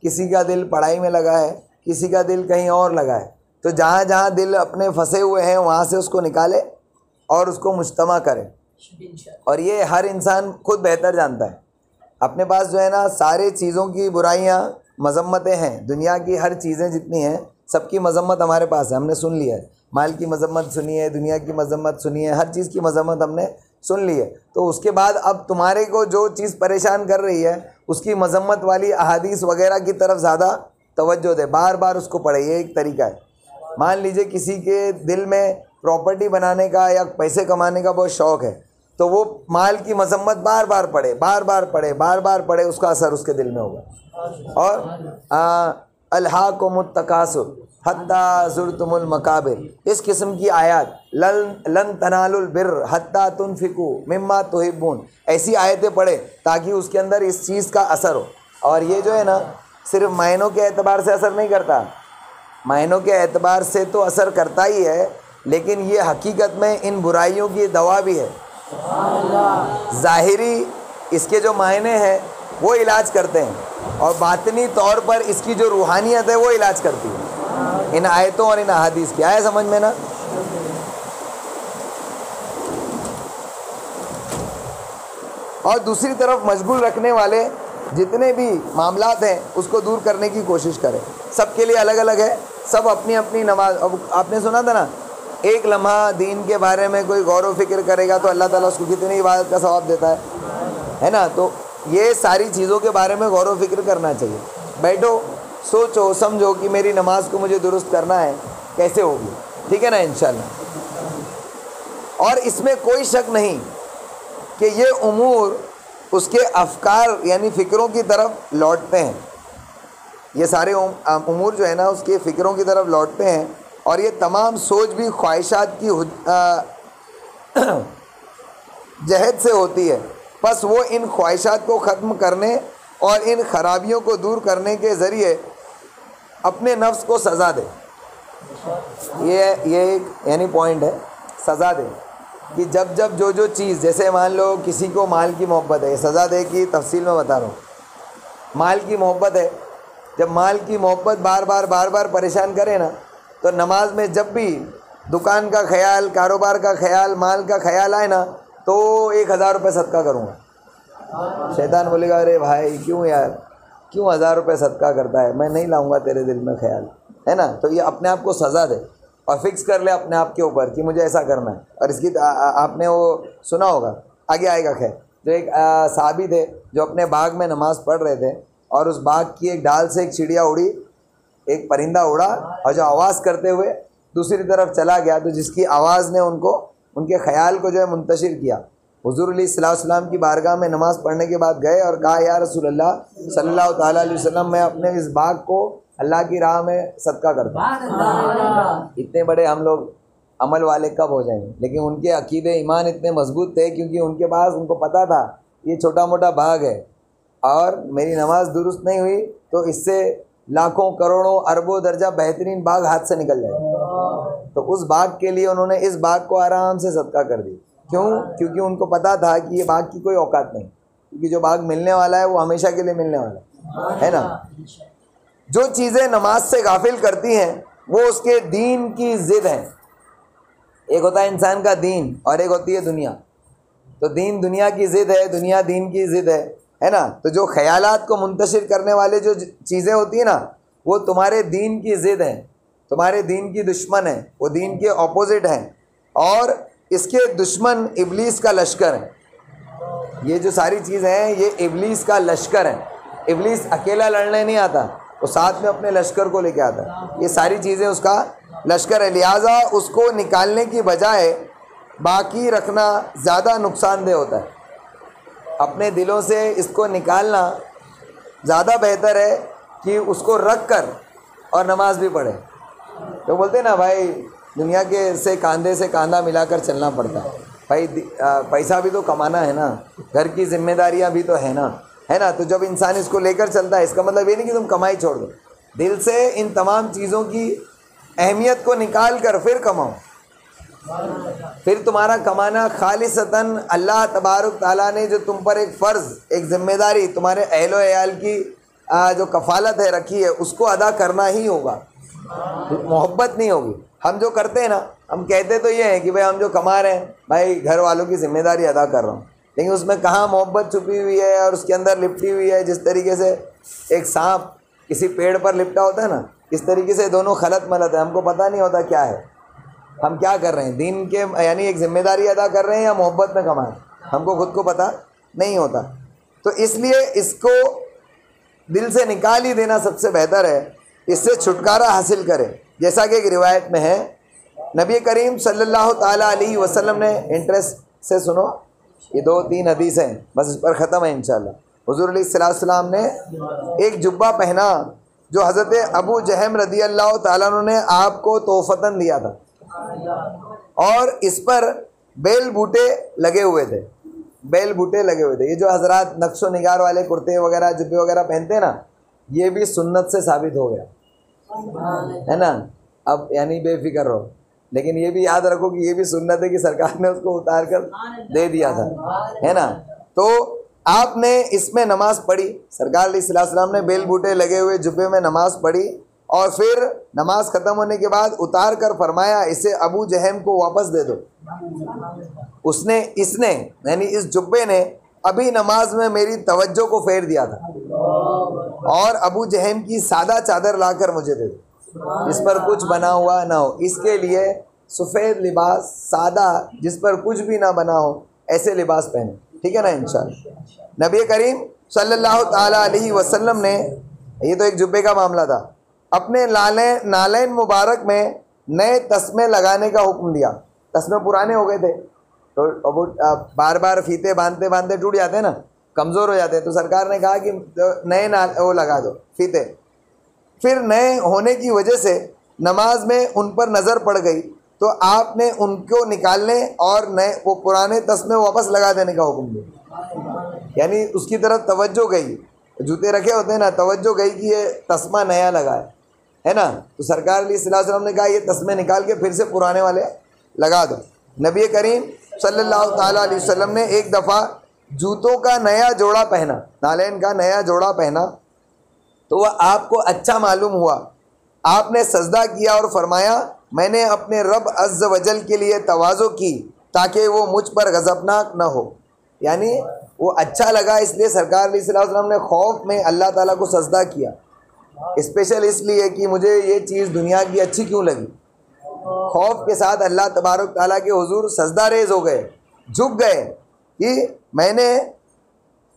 किसी का दिल पढ़ाई में लगा है, किसी का दिल कहीं और लगा है। तो जहाँ जहाँ दिल अपने फंसे हुए हैं वहाँ से उसको निकाले और उसको मुज्तमा करे। और ये हर इंसान खुद बेहतर जानता है। अपने पास जो है ना सारे चीज़ों की बुराइयाँ मजम्मतें हैं, दुनिया की हर चीज़ें जितनी हैं सबकी मजम्मत हमारे पास है, हमने सुन लिया है। माल की मजम्मत सुनी है, दुनिया की मजम्मत सुनी है, हर चीज़ की मजम्मत हमने सुन ली है। तो उसके बाद अब तुम्हारे को जो चीज़ परेशान कर रही है उसकी मजम्मत वाली अहादीस वगैरह की तरफ ज़्यादा तवज्जो दे, बार बार उसको पढ़े। ये एक तरीका है। मान लीजिए किसी के दिल में प्रॉपर्टी बनाने का या पैसे कमाने का बहुत शौक़ है, तो वो माल की मजम्मत बार बार पढ़े, बार बार पढ़े, उसका असर उसके दिल में होगा। और अल्हाकुमुत तकासुर हत्ता ज़ुरतुमुल मकाबिर, इस किस्म की आयत, लन तनालुल बिर्र हत्ता तुनफिकू मिम्मा तुहिब्बून, ऐसी आयतें पढ़े ताकि उसके अंदर इस चीज़ का असर हो। और ये जो है ना सिर्फ मायनों के एतबार से असर नहीं करता, मायनों के एतबार से तो असर करता ही है, लेकिन ये हकीकत में इन बुराइयों की दवा भी है। ज़ाहिरी इसके जो मायने हैं वो इलाज करते हैं और बातनी तौर पर इसकी जो रूहानियत है वो इलाज करती है इन आयतों और इन अहादीस की। आया समझ में ना। और दूसरी तरफ मशगूल रखने वाले जितने भी मामलात हैं उसको दूर करने की कोशिश करें। सबके लिए अलग अलग है, सब अपनी अपनी नमाज। अब आपने सुना था ना, एक लम्हा दीन के बारे में कोई गौर व फिक्र करेगा तो अल्लाह ताला उसको कितनी इबादत का सवाब देता है ना। तो ये सारी चीज़ों के बारे में गौर व फिक्र करना चाहिए। बैठो, सोचो, समझो कि मेरी नमाज को मुझे दुरुस्त करना है, कैसे होगी, ठीक है ना, इंशाल्लाह। और इसमें कोई शक नहीं कि ये उमूर उसके अफकार यानी फ़िक्रों की तरफ लौटते हैं। ये सारे उमूर जो है ना उसके फ़िक्रों की तरफ लौटते हैं। और ये तमाम सोच भी ख्वाहिशात की जहद से होती है। बस वो इन ख्वाहिशात को ख़त्म करने और इन खराबियों को दूर करने के ज़रिए अपने नफ्स को सज़ा दे। ये एक यानी पॉइंट है, सज़ा दे कि जब जब जो चीज़, जैसे मान लो किसी को माल की मोहब्बत है, सज़ा दे की तफसील में बता रहा हूँ। माल की मोहब्बत है, जब माल की मोहब्बत बार बार परेशान करे ना, तो नमाज में जब भी दुकान का ख्याल, कारोबार का ख्याल, माल का ख्याल आए ना, तो 1000 रुपये सदका करूँगा। शैतान बोलेगा अरे भाई क्यों यार, क्यों 1000 रुपये सदका करता है, मैं नहीं लाऊंगा तेरे दिल में ख्याल, है ना। तो ये अपने आप को सज़ा दे और फिक्स कर ले अपने आप के ऊपर कि मुझे ऐसा करना है। और इसकी आपने वो सुना होगा, आगे आएगा। खैर, जो एक साहबी थे जो अपने बाग में नमाज़ पढ़ रहे थे और उस बाग की एक डाल से एक चिड़िया उड़ी, एक परिंदा उड़ा और जो आवाज़ करते हुए दूसरी तरफ चला गया, तो जिसकी आवाज़ ने उनको, उनके ख्याल को जो है मुंतशिर किया। हुज़ूर सल्लल्लाहु अलैहि वसल्लम की बारगाह में नमाज़ पढ़ने के बाद गए और कहा या रसूलल्लाह सल्लल्लाहु ताला अलैहि वसल्लम, मैं अपने इस बाग को अल्लाह की राह में सदका करता हूँ। इतने बड़े हम लोग अमल वाले कब हो जाएंगे, लेकिन उनके अकीदे ईमान इतने मजबूत थे क्योंकि उनके पास, उनको पता था ये छोटा मोटा बाग है और मेरी नमाज दुरुस्त नहीं हुई तो इससे लाखों करोड़ों अरबों दर्जा बेहतरीन बाग हाथ से निकल जाए। तो उस बाग के लिए उन्होंने इस बाग को आराम से सदका कर दी। क्यों? क्योंकि उनको पता था कि ये बाग की कोई औकात नहीं, क्योंकि जो बाग मिलने वाला है वो हमेशा के लिए मिलने वाला है ना। जो चीज़ें नमाज से गाफिल करती हैं वो उसके दीन की ज़िद है। एक होता है इंसान का दीन और एक होती है दुनिया। तो दीन दुनिया की ज़िद है, दुनिया दीन की ज़िद है ना। तो जो ख्यालात को मुंतशिर करने वाले जो चीज़ें होती हैं ना, वो तुम्हारे दीन की ज़िद हैं, तुम्हारे दीन की दुश्मन है, वो दीन के ऑपोजिट हैं। और इसके दुश्मन इब्लीस का लश्कर है। ये जो सारी चीज़ें हैं ये इब्लीस का लश्कर है। इब्लीस अकेला लड़ने नहीं आता, वो साथ में अपने लश्कर को लेके आता है। ये सारी चीज़ें उसका लश्कर है, लिहाजा उसको निकालने की बजाय बाकी रखना ज़्यादा नुकसानदेह होता है। अपने दिलों से इसको निकालना ज़्यादा बेहतर है कि उसको रख कर और नमाज भी पढ़े। तो बोलते हैं ना भाई, दुनिया के से कांधा मिलाकर चलना पड़ता है भाई। पैसा भी तो कमाना है ना, घर की जिम्मेदारियां भी तो है ना। तो जब इंसान इसको लेकर चलता है, इसका मतलब ये नहीं कि तुम कमाई छोड़ दो, दिल से इन तमाम चीज़ों की अहमियत को निकाल कर फिर कमाओ। फिर तुम्हारा कमाना खालिसतन अल्लाह तबारक ताला ने जो तुम पर एक फ़र्ज़, एक ज़िम्मेदारी तुम्हारे अहलो अयाल की जो कफ़ालत है रखी है, उसको अदा करना ही होगा। मोहब्बत नहीं होगी। हम जो करते हैं ना, हम कहते तो ये हैं कि भाई हम जो कमा रहे हैं भाई घर वालों की ज़िम्मेदारी अदा कर रहा हूँ, लेकिन उसमें कहाँ मोहब्बत छुपी हुई है और उसके अंदर लिपटी हुई है। जिस तरीके से एक सांप किसी पेड़ पर लिपटा होता है ना, इस तरीके से दोनों खलत मलत है, हमको पता नहीं होता क्या है, हम क्या कर रहे हैं, दीन के यानी एक ज़िम्मेदारी अदा कर रहे हैं या मोहब्बत में कमाएं, हमको खुद को पता नहीं होता। तो इसलिए इसको दिल से निकाल ही देना सबसे बेहतर है, इससे छुटकारा हासिल करें। जैसा कि एक रिवायत में है, नबी करीम सल्लल्लाहु ताला अलैहि वसल्लम ने, इंटरेस्ट से सुनो, ये 2-3 हदीस हैं, बस इस पर ख़त्म है इंशाल्लाह। हुज़ूर अलैहि सलाम ने एक जुब्बा पहना जो हज़रत अबू जहम रदी अल्लाह ताला अन्हु ने आपको तोहफ़तन दिया था, और इस पर बेल बूटे लगे हुए थे। बेल बूटे लगे हुए थे। ये जो हजरात नक्शो निगार वाले कुर्ते वगैरह जुब्बे वगैरह पहनते हैं ना, ये भी सुन्नत से साबित हो गया है ना। अब यानी बेफिक्र रहो, लेकिन ये भी याद रखो कि ये भी सुन्नत है कि सरकार ने उसको उतार कर दे दिया था, है ना। तो आपने इसमें नमाज पढ़ी, सरकार अलैहि सलाम ने बेल बूटे लगे हुए जुब्बे में नमाज पढ़ी, और फिर नमाज ख़त्म होने के बाद उतार कर फरमाया, इसे अबू जहम को वापस दे दो। इसने यानी इस जुब्बे ने अभी नमाज में मेरी तवज्जो को फेर दिया था, और अबू जहम की सादा चादर लाकर मुझे दे दो, इस पर कुछ बना हुआ ना हो। इसके लिए सफ़ेद लिबास, सादा, जिस पर कुछ भी ना बना हो, ऐसे लिबास पहने, ठीक है ना इंशाअल्लाह। नबी करीम सल्लल्लाहु ताला अलैहि वसल्लम ने, ये तो एक जुब्बे का मामला था, अपने नालैन मुबारक में नए तस्मे लगाने का हुक्म दिया। तस्मे पुराने हो गए थे तो वो बार बार फीते बांधते बांधते टूट जाते हैं ना, कमज़ोर हो जाते हैं, तो सरकार ने कहा कि नए वो लगा दो फीते। फिर नए होने की वजह से नमाज में उन पर नज़र पड़ गई, तो आपने उनको निकालने और नए वो पुराने तस्मे वापस लगा देने का हुक्म दिया। यानी उसकी तरफ तवज्जो गई, जूते रखे होते हैं ना, तवज्जो गई कि ये तस्मा नया लगा है ना। तो सरकार अलैहि ने कहा ये तस्मे निकाल के फिर से पुराने वाले लगा दो। नबी करीम सल्लल्लाहु ताला अलैहि वसल्लम ने एक दफ़ा जूतों का नया जोड़ा पहना, नालैन का नया जोड़ा पहना, तो वह आपको अच्छा मालूम हुआ। आपने सजदा किया और फरमाया, मैंने अपने रब अज़्ज़ वजल के लिए तवाज़ो की ताकि वो मुझ पर गज़बनाक न हो। यानी वो अच्छा लगा, इसलिए सरकार अलैहि वसल्लम ने खौफ में अल्लाह ताला को सजदा किया, स्पेशल इसलिए कि मुझे ये चीज़ दुनिया की अच्छी क्यों लगी। खौफ के साथ अल्लाह तबारक ताला के हुजूर सजदा रेज़ हो गए, झुक गए कि मैंने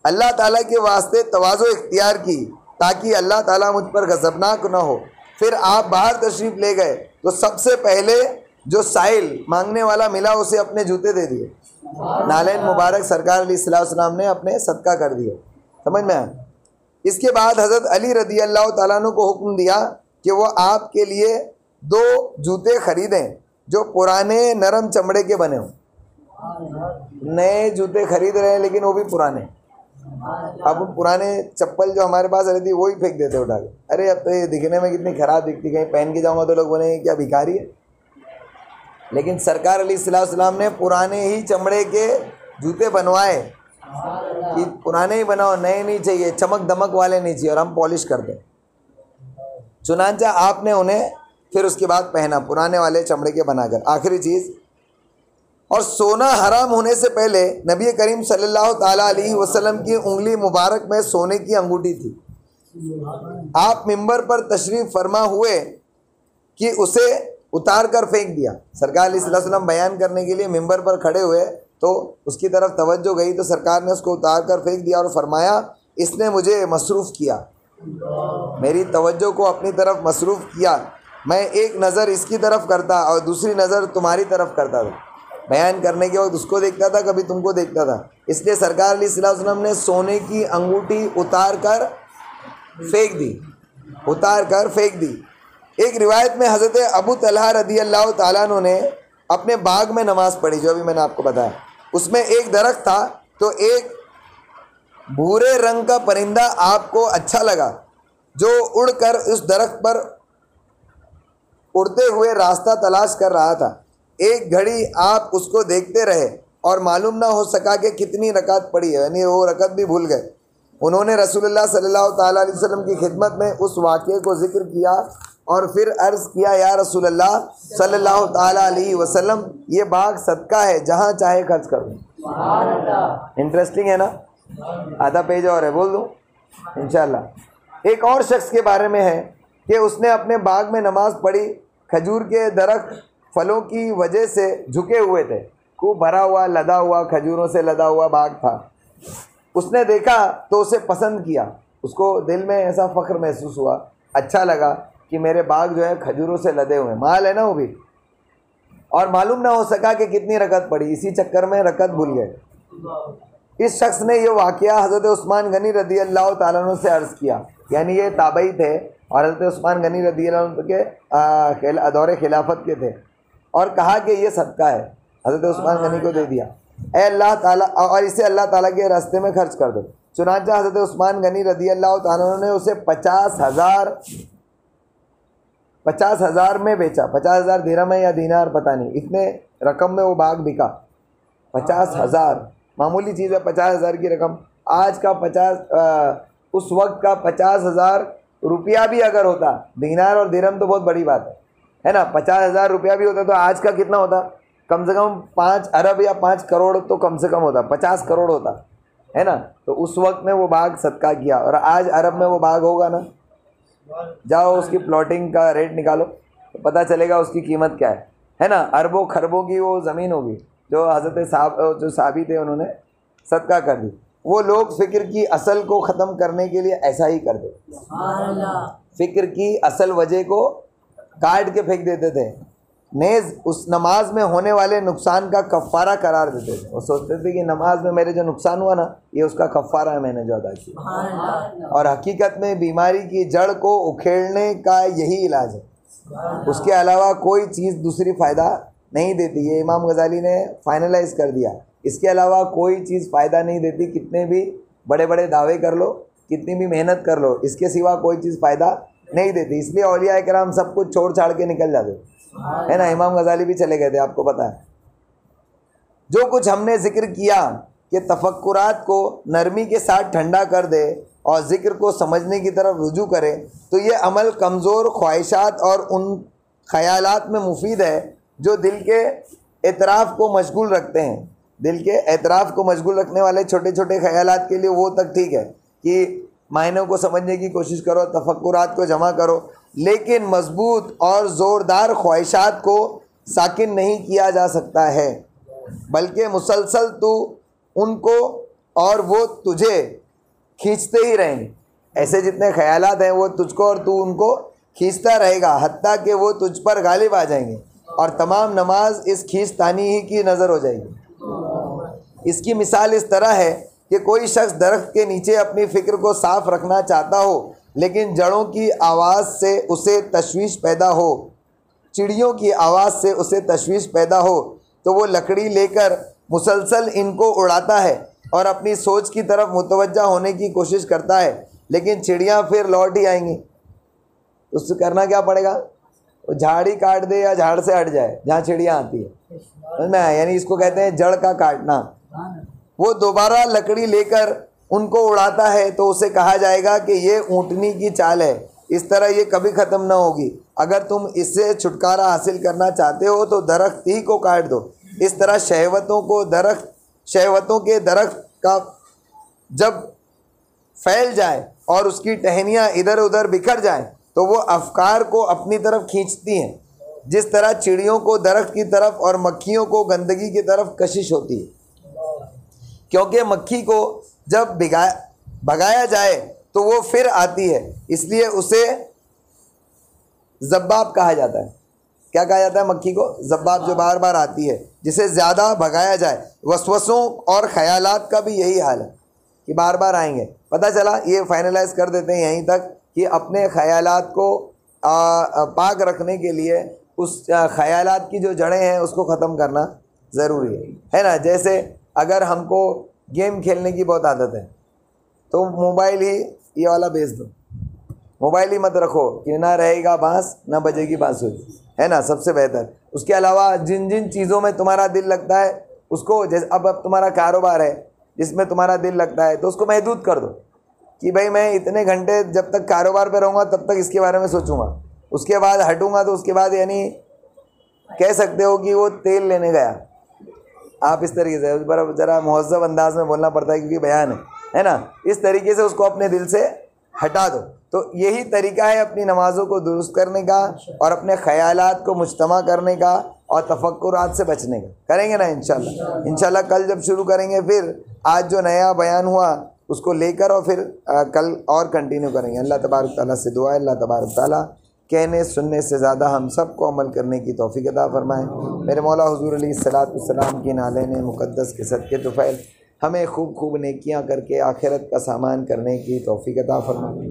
अल्लाह ताला के वास्ते तवाज़ो इख्तियार की ताकि अल्लाह ताला मुझ पर गज़बनाक न हो। फिर आप बाहर तशरीफ़ ले गए, तो सबसे पहले जो साइल मांगने वाला मिला उसे अपने जूते दे दिए। नालैन मुबारक सरकार अलैहिस्सलाम ने अपने सदका कर दिए, समझ में आया। इसके बाद हज़रत अली रदी अल्लाह तआला अन्हु को हुक्म दिया कि वो आपके लिए 2 जूते ख़रीदें जो पुराने नरम चमड़े के बने हों। नए जूते खरीद रहे हैं लेकिन वो भी पुराने। अब पुराने चप्पल जो हमारे पास रहती वही फेंक देते उठा के, अरे अब तो ये दिखने में कितनी ख़राब दिखती, कहीं पहन के जाऊँगा तो लोग बोलेंगे क्या भिखारी है। लेकिन सरकार अलैहिस्सलाम ने पुराने ही चमड़े के जूते बनवाए कि पुराने ही बनाओ, नए नहीं चाहिए, चमक दमक वाले नहीं चाहिए, और हम पॉलिश कर दें। चुनांचा आपने उन्हें फिर उसके बाद पहना पुराने वाले चमड़े के बनाकर। आखिरी चीज़, और सोना हराम होने से पहले नबी करीम सल्लल्लाहु ताला अलैहि वसल्लम की उंगली मुबारक में सोने की अंगूठी थी। आप मिंबर पर तशरीफ़ फरमा हुए कि उसे उतार कर फेंक दिया। सरकार अलैहि वसल्लम बयान करने के लिए मिंबर पर खड़े हुए तो उसकी तरफ तवज्जो गई, तो सरकार ने उसको उतार कर फेंक दिया और फरमाया, इसने मुझे मसरूफ़ किया, मेरी तवज्जो को अपनी तरफ मसरूफ़ किया। मैं एक नज़र इसकी तरफ करता और दूसरी नज़र तुम्हारी तरफ करता था। बयान करने के वक्त उसको देखता था, कभी तुमको देखता था। इसलिए सरकार अलैहिस्सलाम वसल्लम ने सोने की अंगूठी उतार कर फेंक दी। एक रिवायत में हज़रत अबू तलहा रदी अल्लाह ताला अन्हु ने अपने बाग में नमाज़ पढ़ी, जो अभी मैंने आपको बताया। उसमें एक दरख्त था, तो एक भूरे रंग का परिंदा आपको अच्छा लगा, जो उड़कर उस दरख्त पर उड़ते हुए रास्ता तलाश कर रहा था। एक घड़ी आप उसको देखते रहे और मालूम ना हो सका कि कितनी रकात पड़ी है, यानी वो रकात भी भूल गए। उन्होंने रसूलुल्लाह सल्लल्लाहु ताला अलैहि वसल्लम की खिदमत में उस वाक़े को ज़िक्र किया और फिर अर्ज़ किया, या रसूलल्लाह सल्लल्लाहु ताला अलैहि वसल्लम, ये बाग सदका है, जहाँ चाहे खर्च कर दूँ। इंटरेस्टिंग है ना? आधा पेज और है, बोल दूँ इंशाल्लाह। एक और शख्स के बारे में है कि उसने अपने बाग में नमाज़ पढ़ी। खजूर के दरख्त फलों की वजह से झुके हुए थे, खूब भरा हुआ, लदा हुआ, खजूरों से लदा हुआ बाग था। उसने देखा तो उसे पसंद किया, उसको दिल में ऐसा फ़ख्र महसूस हुआ, अच्छा लगा कि मेरे बाग जो है खजूरों से लदे हुए, माल है ना वो भी। और मालूम ना हो सका कि कितनी रकत पड़ी, इसी चक्कर में रकत भूल गए। इस शख्स ने ये वाक़या हज़रत उस्मान गनी रदी अल्लाह ताला अन्हु से अर्ज़ किया, यानी ये ताबई थे और हज़रत उस्मान गनी रदी अल्लाह अन्हु के दौरे खिलाफत के थे, और कहा कि ये सदका है। हज़रत उस्मान गनी को दे दिया, ए अल्लाह ताला, और इसे अल्लाह ताला के रास्ते में खर्च कर दो। चुनांचा हज़रत उस्मान गनी रदी अल्लाह ताला अन्हु ने उसे 50,000 में बेचा। 50,000 दिरहम है या दीनार पता नहीं, इतने रकम में वो बाग बिका। 50,000 मामूली चीज़ है, 50,000 की रकम। आज का उस वक्त का 50,000 रुपया भी अगर होता, दीनार और दिरहम तो बहुत बड़ी बात है ना। 50,000 रुपया भी होता तो आज का कितना होता? कम से कम 5 अरब या 5 करोड़ तो कम से कम होता, 50 करोड़ होता है ना। तो उस वक्त में वो बाग सदका किया, और आज अरब में वो बाग होगा ना, जाओ उसकी प्लॉटिंग का रेट निकालो तो पता चलेगा उसकी कीमत क्या है ना। अरबों खरबों की वो ज़मीन होगी जो हज़रत जो साहबी थे उन्होंने सदका कर दी। वो लोग फ़िक्र की असल को ख़त्म करने के लिए ऐसा ही कर दे, फ़िक्र की असल वजह को काट के फेंक देते थे, नेज़ उस नमाज में होने वाले नुकसान का कफ़ारा करार देते थे। वो सोचते थे कि नमाज में मेरे जो नुकसान हुआ ना, ये उसका कफ़ारा है, मैंने जो अदा किया। और हकीकत में बीमारी की जड़ को उखेड़ने का यही इलाज है, उसके अलावा कोई चीज़ दूसरी फ़ायदा नहीं देती। ये इमाम गज़ाली ने फाइनलाइज़ कर दिया, इसके अलावा कोई चीज़ फ़ायदा नहीं देती। कितने भी बड़े बड़े दावे कर लो, कितनी भी मेहनत कर लो, इसके सिवा कोई चीज़ फ़ायदा नहीं देती। इसलिए औलिया इकराम सब कुछ छोड़ छाड़ के निकल जाते है ना। इमाम गज़ाली भी चले गए थे, आपको पता है। जो कुछ हमने ज़िक्र किया कि तफक्कुरात को नरमी के साथ ठंडा कर दे और ज़िक्र को समझने की तरफ रुजू करे, तो ये अमल कमज़ोर ख्वाहिशात और उन ख़यालात में मुफीद है जो दिल के एतराफ़ को मशगूल रखते हैं। दिल के एतराफ़ को मशगूल रखने वाले छोटे छोटे ख़यालात के लिए वो तक ठीक है कि मायनों को समझने की कोशिश करो, तफक्कुरात को जमा करो, लेकिन मजबूत और ज़ोरदार ख्वाहिशात को साकिन नहीं किया जा सकता है, बल्कि मुसलसल तू उनको और वो तुझे खींचते ही रहेंगे। ऐसे जितने ख़यालात हैं वो तुझको और तू उनको खींचता रहेगा, हत्ता कि वो तुझ पर गालिब आ जाएंगे और तमाम नमाज इस खींचतानी ही की नज़र हो जाएगी। इसकी मिसाल इस तरह है कि कोई शख्स दरख्त के नीचे अपनी फ़िक्र को साफ़ रखना चाहता हो, लेकिन जड़ों की आवाज़ से उसे तशवीश पैदा हो, चिड़ियों की आवाज़ से उसे तशवीश पैदा हो, तो वो लकड़ी लेकर मुसलसल इनको उड़ाता है और अपनी सोच की तरफ मुतवज्जा होने की कोशिश करता है, लेकिन चिड़ियाँ फिर लौट ही आएंगी। उससे करना क्या पड़ेगा? वो झाड़ ही काट दे या झाड़ से हट जाए जहाँ चिड़ियाँ आती है, समझ में आया? यानी इसको कहते हैं जड़ का काटना। वो दोबारा लकड़ी लेकर उनको उड़ाता है तो उसे कहा जाएगा कि ये ऊँटनी की चाल है, इस तरह ये कभी ख़त्म ना होगी। अगर तुम इससे छुटकारा हासिल करना चाहते हो तो दरख्त ही को काट दो। इस तरह शहवतों के दरख्त का जब फैल जाए और उसकी टहनियाँ इधर उधर बिखर जाएं, तो वो अफकार को अपनी तरफ खींचती हैं, जिस तरह चिड़ियों को दरख्त की तरफ और मक्खियों को गंदगी की तरफ कशिश होती है। क्योंकि मक्खी को जब भगाया जाए तो वो फिर आती है, इसलिए उसे ज़ब्बाब कहा जाता है। क्या कहा जाता है मक्खी को? ज़ब्बाब, जो बार बार आती है, जिसे ज़्यादा भगाया जाए। वसवसों और ख़यालात का भी यही हाल है कि बार बार आएंगे। पता चला, ये फाइनलाइज कर देते हैं यहीं तक कि अपने ख़यालात को पाक रखने के लिए उस ख़यालात की जो जड़ें हैं उसको ख़त्म करना ज़रूरी है ना। जैसे अगर हमको गेम खेलने की बहुत आदत है तो मोबाइल ही ये वाला भेज दो, मोबाइल ही मत रखो कि ना रहेगा बांस ना बजेगी बांसुरी, है ना, सबसे बेहतर। उसके अलावा जिन जिन चीज़ों में तुम्हारा दिल लगता है उसको, जैसे अब तुम्हारा कारोबार है जिसमें तुम्हारा दिल लगता है तो उसको महदूद कर दो कि भाई मैं इतने घंटे जब तक कारोबार पे रहूँगा तब तक इसके बारे में सोचूंगा, उसके बाद हटूंगा तो उसके बाद, यानी कह सकते हो कि वो तेल लेने गया। आप इस तरीके से उस पर ज़रा मुहज़्ज़ब अंदाज में बोलना पड़ता है क्योंकि बयान है ना। इस तरीके से उसको अपने दिल से हटा दो। तो यही तरीका है अपनी नमाज़ों को दुरुस्त करने का और अपने ख़यालात को मुज्तमा करने का और तफक्कुरात से बचने का। करेंगे ना इंशाल्लाह। इंशाल्लाह कल जब शुरू करेंगे फिर आज जो नया बयान हुआ उसको लेकर और फिर कल और कंटिन्यू करेंगे। अल्लाह तबारक ताला से दुआ है, अल्लाह तबारक ताला कहने सुनने से ज़्यादा हम सबको अमल करने की तौफीक अता फरमाएँ। मेरे मौला हुज़ूर अलैहिस्सलाम की नालेन मुक़द्दस के सदक़े तुफ़ैल हमें खूब खूब नेकियां करके आखिरत का सामान करने की तौफीक अता फरमाएँ।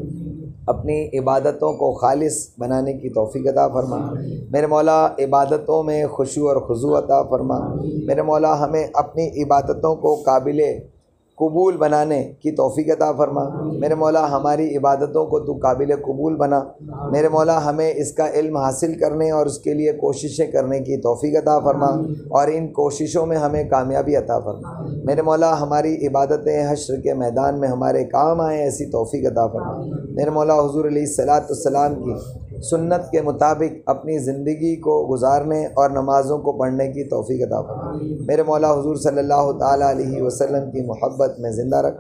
अपनी इबादतों को खालिस बनाने की तौफीक अता फरमा। मेरे मौला इबादतों में खुशू और खुजू अता फरमा। मेरे मौला हमें अपनी इबादतों को काबिले कबूल बनाने की तौफीक अता फरमा। मेरे मौला हमारी इबादतों को तू काबिल कबूल बना। मेरे मौला हमें इसका इल्म हासिल करने और उसके लिए कोशिशें करने की तौफीक अता फरमा और इन कोशिशों में हमें कामयाबी अता फरमा। मेरे मौला हमारी इबादतें हश्र के मैदान में हमारे काम आए ऐसी तौफीक अता फरमा। मेरे मौला हुज़ूर अलैहिस्सलाम की सुन्नत के मुताबिक अपनी ज़िंदगी को गुजारने और नमाज़ों को पढ़ने की तौफीक अता फरमा। मेरे मौला हुज़ूर सल्लल्लाहु ताला अलैहि वसल्लम की मोहब्बत में ज़िंदा रख,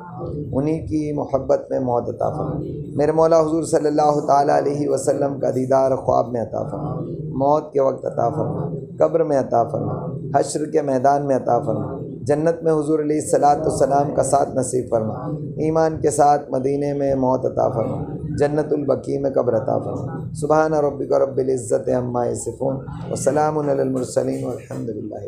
उन्हीं की मोहब्बत में मौत अता फरमा। मेरे मौला हुज़ूर सल्लल्लाहु ताला अलैहि वसल्लम का दीदार ख्वाब में अता फरमा, मौत के वक्त अता फरमा, कब्र में अता फरमा, हश्र के मैदान में अता फरमा, जन्नत में हुज़ूर अलैहिस्सलाम का साथ नसीब फरमा, ईमान के साथ मदीने में मौत अता फरमा, जन्नतुल बकी में कब्र अता फरमा। सुबहान रब्बिका रब्बिल इज़्ज़ति अम्मा यसिफून व सलामुन अलल मुरसलीन वल्हम्दुलिल्लाह।